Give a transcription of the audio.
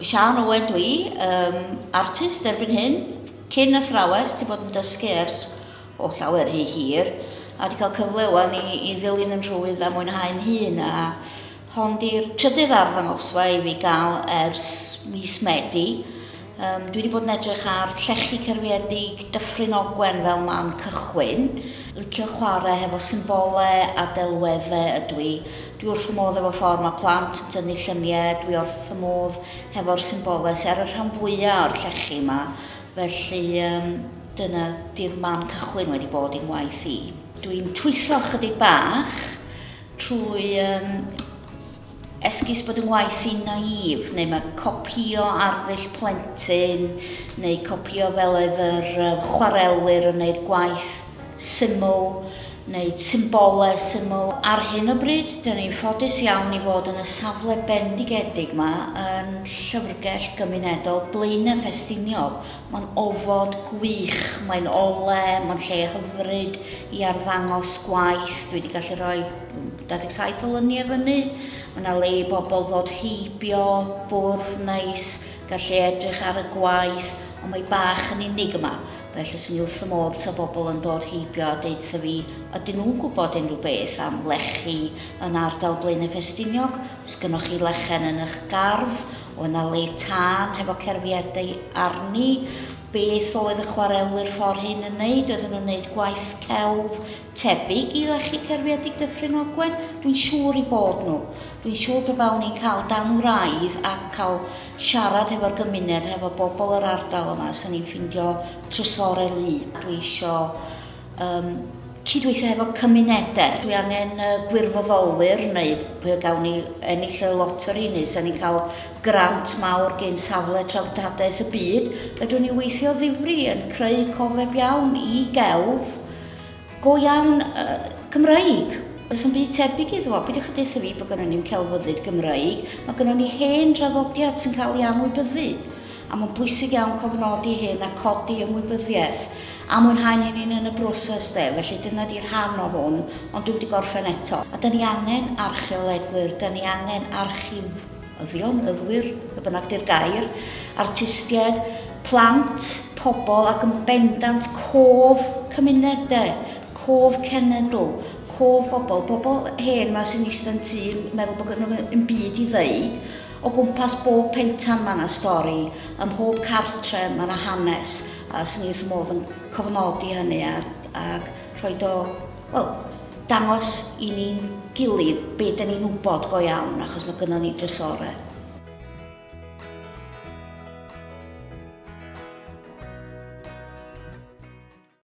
Sian Owen dwi, artist erbyn hyn, cyn athrawes, di bod yn dysgu ers o llawer hir, a di cael cyfle wan i ddilyn yn rhwydd a mwynhau'n hun, a hon di'r trydydd arddangosfa i fi gael ers mis Medi. Dwi wedi bod yn edrych ar llechi cerfiedig Dyffryn Ogwen fel man cychwyn. Licio chwarae hefo symbolau a delweddau ydw i. Dwi wrth y modd efo ffordd mae plant yn tynnu lluniau, dwi wrth y modd hefo'r symbolau sy'n ar y rhan fwyaf o'r llechi yma. Felly dyna di'r man cychwyn wedi bod i'n waith i. Dwi'n twyllo chydig bach trwy esgus bod yn waith i'n naif, neu mae copio arddull plentyn, neu copio fel oedd yr chwarelwyr yn gwneud gwaith syml, neu symbolau syml. Ar hyn o bryd, dyn ni'n ffodus iawn i fod yn y safle bendigedig yma yn llyfrgell gymunedol Blaenau Ffestiniog. Mae'n ofod gwych, mae'n ole, mae'n lle hyfryd i arddangos gwaith. Dwi wedi gallu rhoi 27 o lyniau fyny. Mae yna le i bobl ddod heibio, bwrdd neis, gallu edrych ar y gwaith, ond mae bach yn unig yma. Felly sy'n wrth y modd sa bobl yn dod heibio a deud wrtho fi, ydyn nhw'n gwybod unrhyw beth am lechi yn ardal Blaenau Ffestiniog? Os gynnwch chi lechen yn eich gardd, o yna le tân hefo cerfiadau arni, beth oedd y chwarelwyr ffordd hyn yn wneud? Oedden nhw'n wneud gwaith celf tebyg i lechi cerfiedig Dyffryn Ogwen? Dwi'n siŵr i bod nhw. Dwi'n siŵr pe bawn ni'n cael dan wraidd ac cael siarad hefo'r gymuned, hefo bobl yr ardal yma, sy'n ni'n ffindio trysorau lu. Dwi eisiau cydweithio hefo cymunedau. Dwi angen gwirfoddolwyr, neu pe gawn ni ennill y loteri, neu sy'n ni'n cael grant mawr gen safle traftadaeth y byd. Fedrwn ni weithio ddifri yn creu cofeb iawn i gelf go iawn Gymraeg. Oes yn byd tebyg iddo fo, bydwch chi deitha fi bod gynnon ni'n celfyddyd Gymraeg, mae gynnon ni hen draddodiad sy'n cael ei anwybyddu. A mae'n bwysig iawn cofnodi hyn a codi ymwybyddiaeth. A mwynhau'n un yn y broses de, felly dyna di'r rhan o hwn, ond dwi wedi gorffen eto. A da ni angen archeolegwyr, da ni angen archifyddion, yfwyr, y bynnag di'r gair, artistiaid, plant, pobl ac yn bendant cof cymunedau, cof cenedl, cof bobl hen ma sy'n eistedd yn tŷ, meddwl bod nhw'n byd i ddeud. O gwmpas bob pentan mae yna stori, ym mhob cartre mae yna hanes, a sy'n wrth modd yn cofnodi hynny a rhoi dangos i ni'n gilydd beth da ni'n wybod go iawn, achos mae gynnon ni drysorau.